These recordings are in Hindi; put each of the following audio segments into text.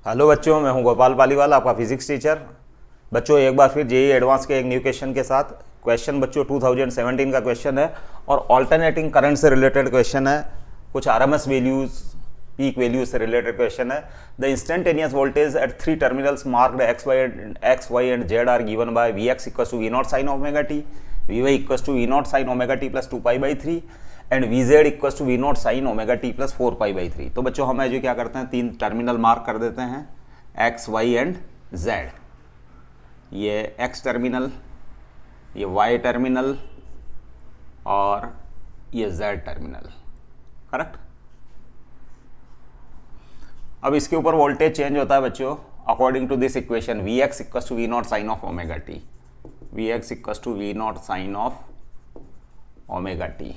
हेलो बच्चों, मैं हूं गोपाल पालीवाल, आपका फिजिक्स टीचर। बच्चों एक बार फिर जेईई एडवांस के एक न्यू क्वेश्चन के साथ। क्वेश्चन बच्चों 2017 का क्वेश्चन है और ऑल्टरनेटिंग करंट से रिलेटेड क्वेश्चन है। कुछ आरएमएस वैल्यूज, पीक वैल्यूज से रिलेटेड क्वेश्चन है। The instantaneous voltage at 3 terminals marked X Y and Z are given by V X equal to V naught sine omega T, V Y equal to V naught sine omega t plus 2π/3 and V Z equal to V naught sine omega t plus 4π/3। तो बच्चों हम जो क्या करते हैं, 3 टर्मिनल मार्क कर देते हैं, एक्स वाई एंड जेड। ये एक्स टर्मिनल, ये वाई टर्मिनल और ये जेड टर्मिनल। करेक्ट। अब इसके ऊपर वोल्टेज चेंज होता है बच्चों according to this equation, V X equal to V naught sine of omega T, V X equal to V naught sine of omega T.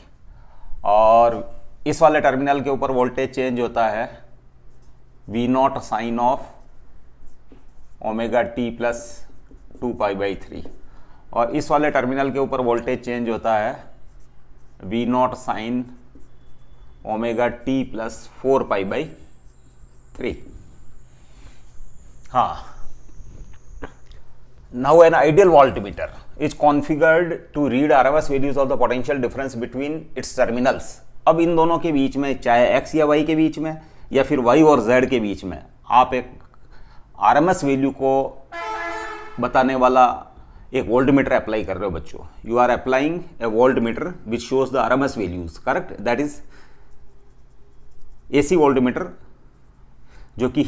और इस वाले टर्मिनल के ऊपर वोल्टेज चेंज होता है V naught sine of omega t plus 2π/3। और इस वाले टर्मिनल के ऊपर वोल्टेज चेंज होता है V naught sine omega t plus 4π/3। हाँ, now an ideal voltmeter is configured to read RMS values of the potential difference between its terminals। अब इन दोनों के बीच में, चाहे x या y के बीच में या फिर y और z के बीच में, आप एक RMS वैल्यू को बताने वाला एक वोल्टमीटर अप्लाई कर रहे हो बच्चों। You are applying a voltmeter which shows the RMS values. Correct, that is AC voltmeter, जो कि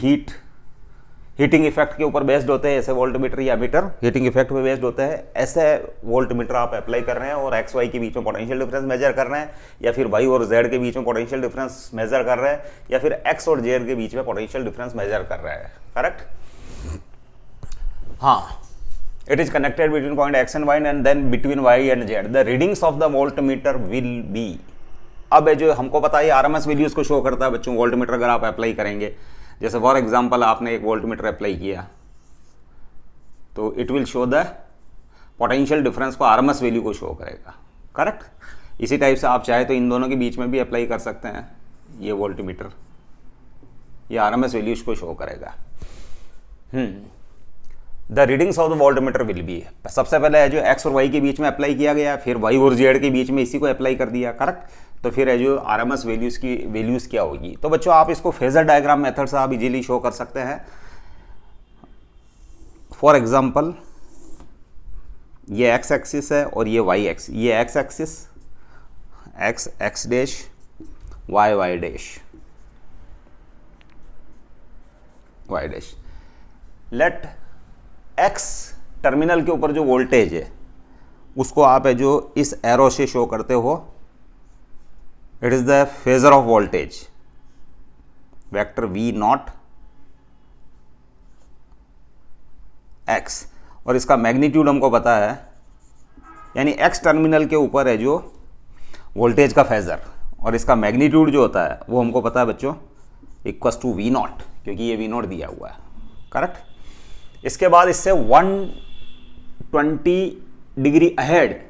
हीटिंग इफेक्ट के ऊपर बेस्ड होते हैं। ऐसे वोल्टमीटर या मीटर हीटिंग इफेक्ट पे बेस्ड होते हैं। ऐसे वोल्टमीटर आप अप्लाई कर रहे हैं और एक्स वाई के बीच में पोटेंशियल डिफरेंस मेजर कर रहे हैं, या फिर वाई और जेड के बीच में पोटेंशियल डिफरेंस मेजर कर रहे हैं, या फिर एक्स और जेड के बीच में पोटेंशियल डिफरेंस मेजर कर रहे हैं। करेक्ट। हाँ, it is connected between point X and Y and then between Y and Z. The readings of the voltmeter will be. अब जो हमको पता है आरएमएस वैल्यूज को शो करता है बच्चों वोल्टमीटर, अगर आप अप्लाई करेंगे। जैसे फॉर एग्जांपल आपने एक वोल्टमीटर अप्लाई किया तो it will show the potential difference को, आरएमएस वैल्यू को शो करेगा। करेक्ट। इसी टाइप से आप चाहे तो इन दोनों के बीच में भी अप्लाई कर सकते हैं। ये वोल्टमीटर ये आरएमएस वैल्यूज को शो करेगा। The readings of the voltmeter will B. सबसे पहले है जो एक्स और वाई के बीच में अप्लाई किया गया, फिर वाई और जेड के बीच में इसी को अप्लाई कर दिया। करेक्ट। तो फिर है जो आरएमएस वैल्यूज की वैल्यूज क्या होगी। तो बच्चों आप इसको फेजर डायग्राम मेथड से आप इजीली शो कर सकते हैं। फॉर एग्जांपल ये एक्स एक्सिस है और ये वाई एक्स, ये X axis X X dash Y Y dash Y dash. Let X terminal के ऊपर जो वोल्टेज है उसको आप है जो इस एरो से शो करते हो। It is the phasor of voltage vector V naught X, और इसका मैग्नीट्यूड हमको पता है, यानी एक्स टर्मिनल के ऊपर है जो वोल्टेज का फेजर, और इसका मैग्नीट्यूड जो होता है वो हमको पता है बच्चों इक्वल टू वी नॉट, क्योंकि ये वी नॉट दिया हुआ है। करेक्ट। इसके बाद इससे 120 डिग्री अहेड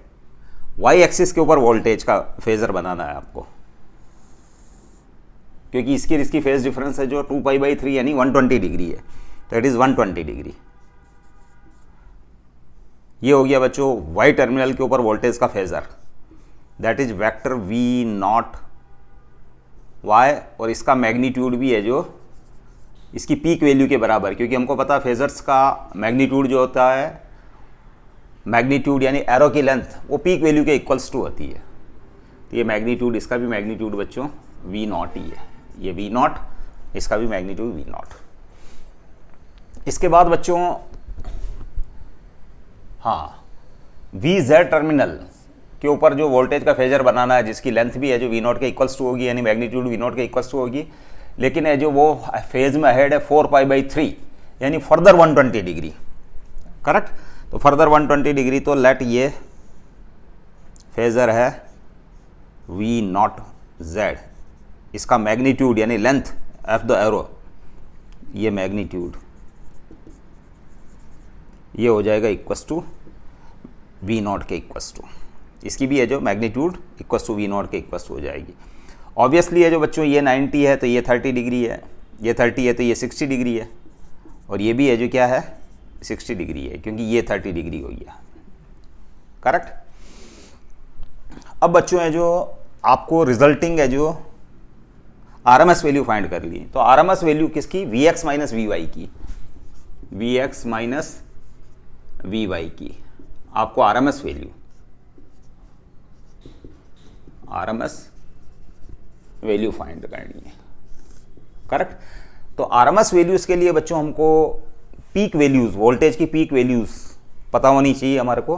वाई एक्सिस के ऊपर वोल्टेज का फेजर बनाना है आपको, क्योंकि इसकी फेज डिफरेंस है जो 2π/3 यानी 120 डिग्री है। तो इट इज 120 डिग्री। ये हो गया बच्चों वाई टर्मिनल के ऊपर वोल्टेज का phasor, that is vector V naught Y, और इसका मैग्नीट्यूड भी है जो इसकी पीक वैल्यू के बराबर, क्योंकि हमको पता है फेजर्स का मैग्नीट्यूड जो होता है, मैग्नीट्यूड यानी एरो की लेंथ, वो पीक वैल्यू के इक्वल्स टू होती है। तो ये मैग्नीट्यूड, इसका भी मैग्नीट्यूड बच्चों वी नॉट ही है। ये वी नॉट, इसका भी मैग्नीट्यूड वी नॉट। इसके बाद बच्चों हाँ, वी जेड टर्मिनल के ऊपर जो वोल्टेज का फेजर बनाना है, जिसकी लेंथ भी है जो वी नॉट के इक्वल्स टू होगी, यानी मैग्नीट्यूड वी नॉट के इक्वल्स टू होगी, लेकिन है जो वो फेज में हेड है 4π/3 यानी फर्दर 120 डिग्री। करेक्ट। तो फर्दर 120 डिग्री, तो लेट ये फेजर है वी नॉट जेड, इसका मैग्नीट्यूड यानी लेंथ एफ द एरो, ये मैग्नीट्यूड ये हो जाएगा इक्वस टू वी नॉट के इक्वस टू, इसकी भी है जो magnitude equals to V naught के इक्वस टू हो जाएगी। ऑब्वियसली है जो बच्चों ये 90 है तो ये 30 डिग्री है, ये 30 है तो ये 60 डिग्री है। और ये भी है जो क्या है 60 डिग्री है, क्योंकि ये 30 डिग्री हो गया। करेक्ट। अब बच्चों है जो आपको रिजल्टिंग है जो आरएमएस वैल्यू फाइंड कर ली, तो आरएमएस वैल्यू किसकी, Vx माइनस वी वाई की, Vx माइनस वी वाई की आपको आरएमएस वैल्यू फाइंड करनी है। करेक्ट। तो आरएमएस वैल्यूज के लिए बच्चों हमको पीक वैल्यूज, वोल्टेज की पीक वैल्यूज पता होनी चाहिए हमारे को।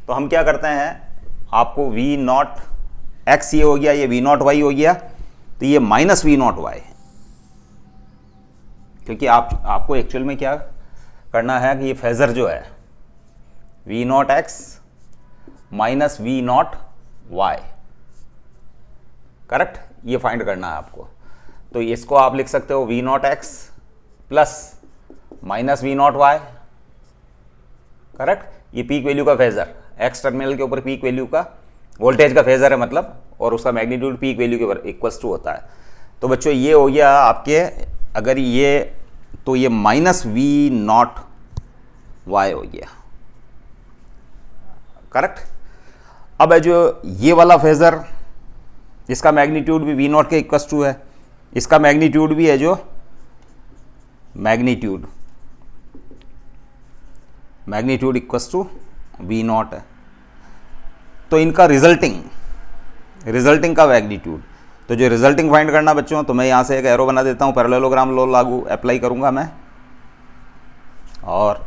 तो हम क्या करते हैं, आपको वी नॉट एक्स ये हो गया, ये वी नॉट वाई हो गया, तो ये माइनस वी नॉट वाई, क्योंकि आपको एक्चुअल में क्या करना है कि ये फेजर जो है V naught X minus V naught Y, correct, ये फाइंड करना है आपको। तो इसको आप लिख सकते हो V naught X plus minus V naught Y, correct. ये पीक वैल्यू का फेजर, एक्स टर्मिनल के ऊपर पीक वैल्यू का वोल्टेज का फेजर है मतलब, और उसका मैग्नीट्यूड पीक वैल्यू के ऊपर इक्वल्स टू होता है। तो बच्चों ये हो गया आपके, अगर ये तो ये माइनस वी नॉट वाई हो गया, करेक्ट। अब है जो ये वाला फेजर, इसका मैग्नीट्यूड भी वी नॉट के इक्वल्स टू है, इसका मैग्नीट्यूड भी है जो magnitude equals to V naught है। तो इनका रिजल्टिंग का मैग्नीट्यूड, तो जो रिजल्टिंग फाइंड करना बच्चों, तो मैं यहाँ से एक एरो बना देता हूँ, पैरेललोग्राम लॉ लागू अप्लाई करूँगा मैं, और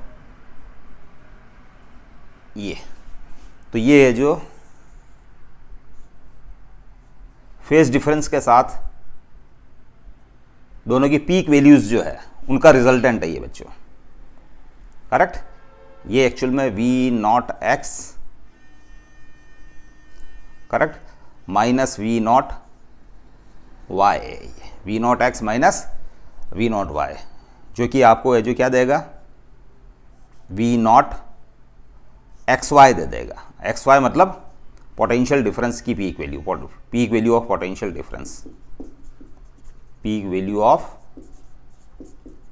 ये तो ये है जो फेज डिफरेंस के साथ दोनों की पीक वैल्यूज जो है उनका रिजल्टेंट है ये बच्चों, करेक्ट। ये एक्चुअल में V naught X, correct, minus V naught Y, V naught X minus V naught Y, जो कि आपको है जो क्या देगा, वी नॉट एक्स वाई दे देगा। एक्स वाई मतलब पोटेंशियल डिफरेंस की peak value of potential difference, peak value of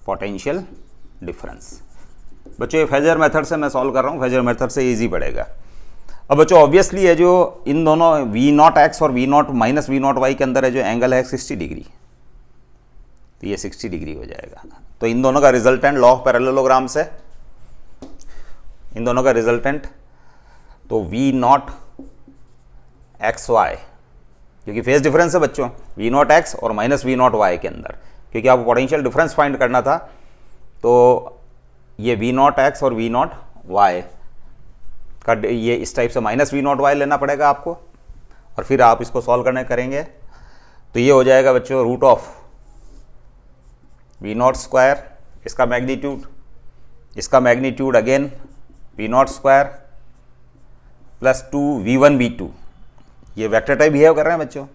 potential difference. बच्चों ये फेजर मेथड से मैं सॉल्व कर रहा हूँ, फेजर मेथड से इजी पड़ेगा। अब बच्चों ऑब्वियसली है जो इन दोनों वी नॉट एक्स और V naught minus V naught Y के अंदर है जो एंगल है 60 डिग्री, तो ये 60 डिग्री हो जाएगा। तो इन दोनों का रिजल्टेंट लॉ ऑफ पैरेललोग्राम से, इन दोनों का रिजल्टेंट, तो वी नॉट एक्स वाई, क्योंकि फेज डिफरेंस है बच्चों वी नॉट एक्स और माइनस वी नॉट वाई के अंदर, क्योंकि आपको पोटेंशियल डिफरेंस फाइंड करना था। तो ये वी नॉट एक्स और वी नॉट वाई का ये इस टाइप से माइनस वी नॉट वाई लेना पड़ेगा आपको, और फिर आप इसको सॉल्व करने करेंगे तो ये हो जाएगा बच्चों root of V naught square, इसका magnitude again V naught square plus 2v1v2, ये वेक्टर टाइप बिहेव कर रहे हैं बच्चों,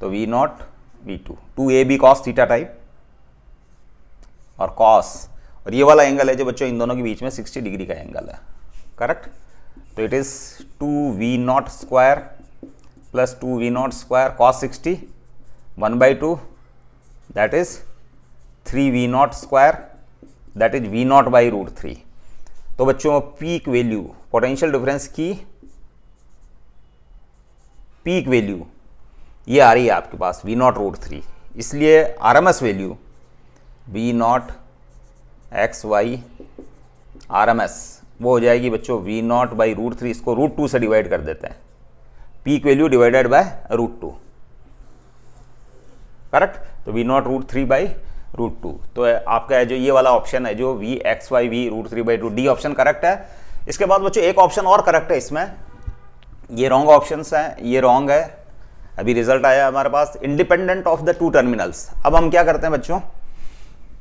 तो V naught v2, 2ab cos theta type और cos, और ये वाला एंगल है जो बच्चों इन दोनों के बीच में 60 डिग्री का एंगल है, करेक्ट। तो it is 2v0 square plus 2v0 square cos 60 1/2, that is 3v0 square, that is v0 by root 3। तो बच्चों पीक वैल्यू, पोटेंशियल डिफरेंस की पीक वैल्यू ये आ रही है आपके पास v0 रूट 3, इसलिए RMS value v0 X Y RMS वो हो जाएगी बच्चों v0 बाई रूट 3, इसको रूट 2 से डिवाइड कर देते हैं, peak value divided by root 2, correct. तो v0 रूट 3 बाई रूट 2, तो आपका है जो ये वाला ऑप्शन है जो v X Y V root 3 by 2, D option correct है। इसके बाद बच्चों एक ऑप्शन और करेक्ट है इसमें, ये रॉन्ग ऑप्शन है, ये रॉन्ग है। अभी रिजल्ट आया हमारे पास इंडिपेंडेंट ऑफ द 2 टर्मिनल्स। अब हम क्या करते हैं बच्चों,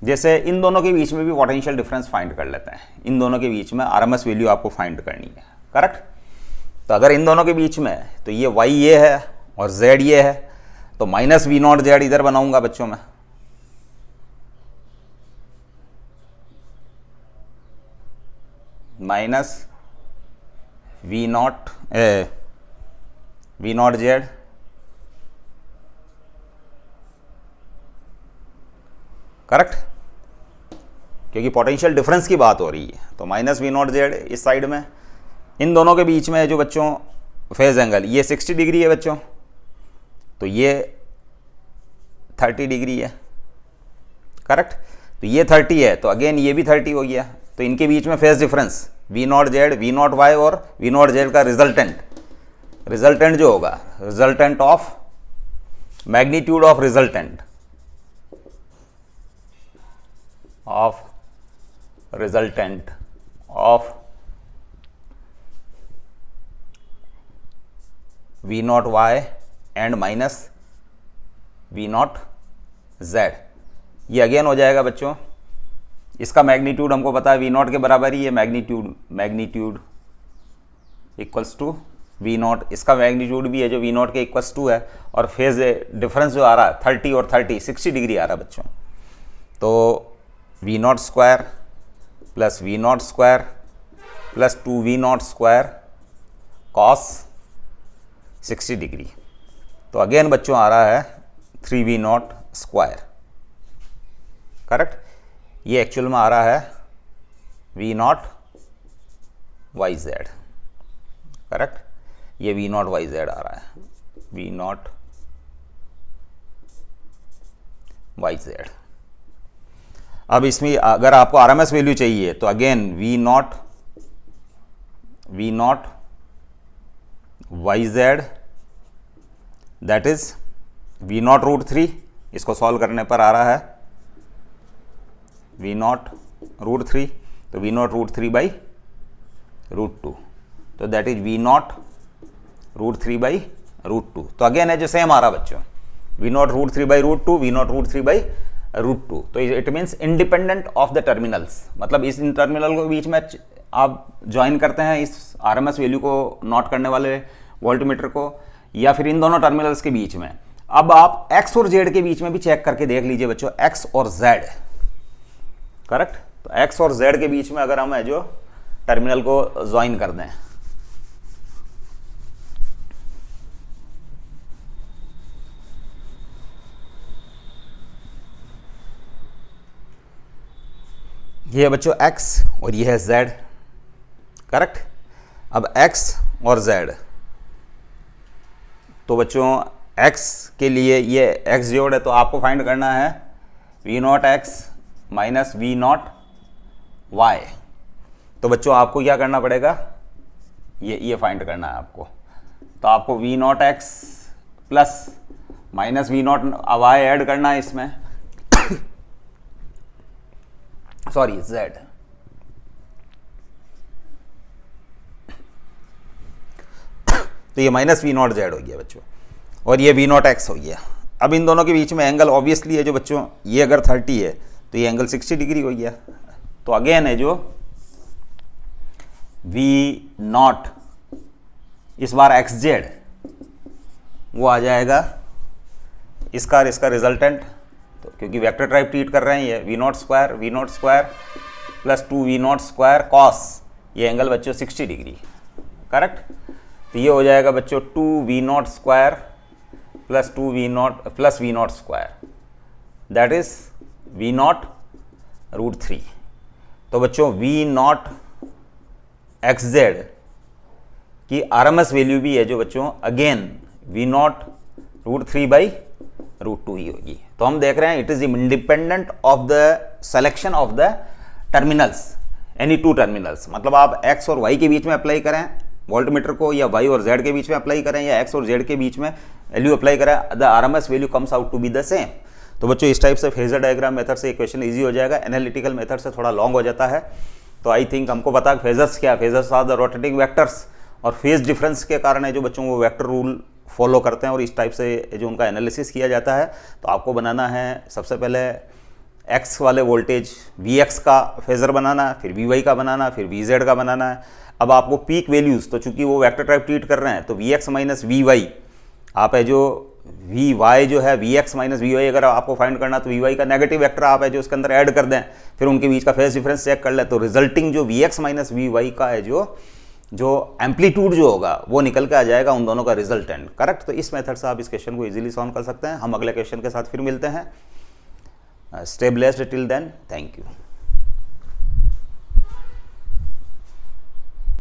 जैसे इन दोनों के बीच में भी पोटेंशियल डिफरेंस फाइंड कर लेते हैं, इन दोनों के बीच में आरएमएस वैल्यू आपको फाइंड करनी है, करेक्ट। तो अगर इन दोनों के बीच में, तो ये y ये है और z ये है, तो माइनस वी नॉट जेड इधर बनाऊंगा बच्चों में, minus V naught Z correct. क्योंकि पोटेंशियल डिफरेंस की बात हो रही है। तो माइनस वी नॉट जेड इस साइड में, इन दोनों के बीच में जो बच्चों फेज एंगल ये 60 डिग्री है बच्चों, तो ये 30 डिग्री है, करेक्ट। तो ये 30 है, तो अगेन ये भी 30 हो गया। तो इनके बीच में phase difference V naught Z, V naught Y और वी नॉट जेड का रिजल्टेंट जो होगा, resultant of magnitude of resultant of V naught Y and minus V naught Z, ये अगेन हो जाएगा बच्चों, इसका मैग्नीट्यूड हमको पता है वी नॉट के बराबर ही है, magnitude equals to V naught, इसका मैग्नीट्यूड भी है जो वी नॉट के इक्वल्स टू है, और फेज डिफरेंस जो आ रहा है 30 और 30 60 डिग्री आ रहा है बच्चों। तो V naught square plus V naught square plus 2 V naught square cos 60 degree, तो अगेन बच्चों आ रहा है 3 वी नॉट स्क्वायर, करेक्ट। ये एक्चुअल में आ रहा है V naught Y Z, correct. ये वी नॉट वाई जेड आ रहा है, वी नॉट वाई जेड। अब इसमें अगर आपको आरएमएस वैल्यू चाहिए तो again V naught Y Z that is V naught root 3, इसको सॉल्व करने पर आ रहा है वी नॉट रूट 3, तो V naught root 3 by root 2, तो that is V naught root 3 by root 2। तो अगेन है जो सेम आ रहा बच्चों, V naught root 3 by root 2, V naught root 3 by root 2। तो it means independent of the terminals, मतलब इस इन टर्मिनल के बीच में आप ज्वाइन करते हैं इस आरएमएस वैल्यू को नोट करने वाले वोल्टमीटर को, या फिर इन दोनों टर्मिनल्स के बीच में। अब आप एक्स और जेड के बीच में भी चेक करके देख लीजिए बच्चों, एक्स और जेड, करेक्ट। तो एक्स और जेड के बीच में अगर हम है जो टर्मिनल को ज्वाइन कर दें, ये है बच्चों x और ये है z, करेक्ट। अब x और z, तो बच्चों x के लिए ये x जोड़ है, तो आपको फाइंड करना है v naught x minus V naught Y. तो बच्चों आपको क्या करना पड़ेगा, ये फाइंड करना है आपको। तो आपको V naught X plus minus V naught Y add करना है इसमें, सॉरी z, तो ये माइनस वी नॉट जेड हो गया बच्चों, और ये वी नॉट एक्स हो गया। अब इन दोनों के बीच में एंगल ऑब्वियसली है जो बच्चों, ये अगर 30 है तो ये एंगल 60 डिग्री हो गया। तो अगेन है जो वी नॉट इस बार एक्स जेड वो आ जाएगा इसका रिजल्टेंट, तो क्योंकि वेक्टर टाइप ट्रीट कर रहे हैं, ये V naught square plus 2 V naught square cos, ये एंगल बच्चों 60 डिग्री, करेक्ट। तो ये हो जाएगा बच्चों 2 V naught square plus 2 V naught plus V naught square, that is V naught root 3। तो बच्चों वी नॉट एक्स जेड की आरएमएस वैल्यू भी है जो बच्चों again V naught root 3 by root 2 ही होगी। तो हम देख रहे हैं it is independent of the selection of the terminals, any two terminals, मतलब आप x और y के बीच में अप्लाई करें वोल्टमीटर को, या y और z के बीच में अप्लाई करें, या x और z के बीच में वैल्यू अप्लाई करें, the RMS value comes out to be the same. तो बच्चों इस टाइप से फेजर डायग्राम मेथड से क्वेश्चन इजी हो जाएगा, एनालिटिकल मेथड से थोड़ा लॉन्ग हो जाता है। तो आई थिंक हमको पता है फेजर्स क्या, phasors are the rotating vectors, और फेज डिफरेंस के कारण है जो बच्चों वो वेक्टर रूल फॉलो करते हैं, और इस टाइप से जो उनका एनालिसिस किया जाता है। तो आपको बनाना है सबसे पहले x वाले वोल्टेज Vx का फेजर बनाना, फिर Vy का बनाना, फिर Vz का बनाना है। अब आपको पीक वैल्यूज़, तो चूंकि वो वेक्टर टाइप ट्रीट कर रहे हैं, तो Vx माइनस Vy आप है जो Vy जो है Vx माइनस Vy अगर आपको फाइंड करना, तो Vy का नेगेटिव वेक्टर आप है जो उसके अंदर ऐड कर दें, फिर उनके बीच का फेज डिफरेंस चेक कर लें, तो रिजल्टिंग जो Vx माइनस Vy का है जो एम्पलीट्यूड जो होगा वो निकल के आ जाएगा उन दोनों का रिजल्टेंट, करेक्ट। तो इस मेथड से आप इस क्वेश्चन को इजीली सॉल्व कर सकते हैं। हम अगले क्वेश्चन के साथ फिर मिलते हैं। Stay blessed till then, thank you.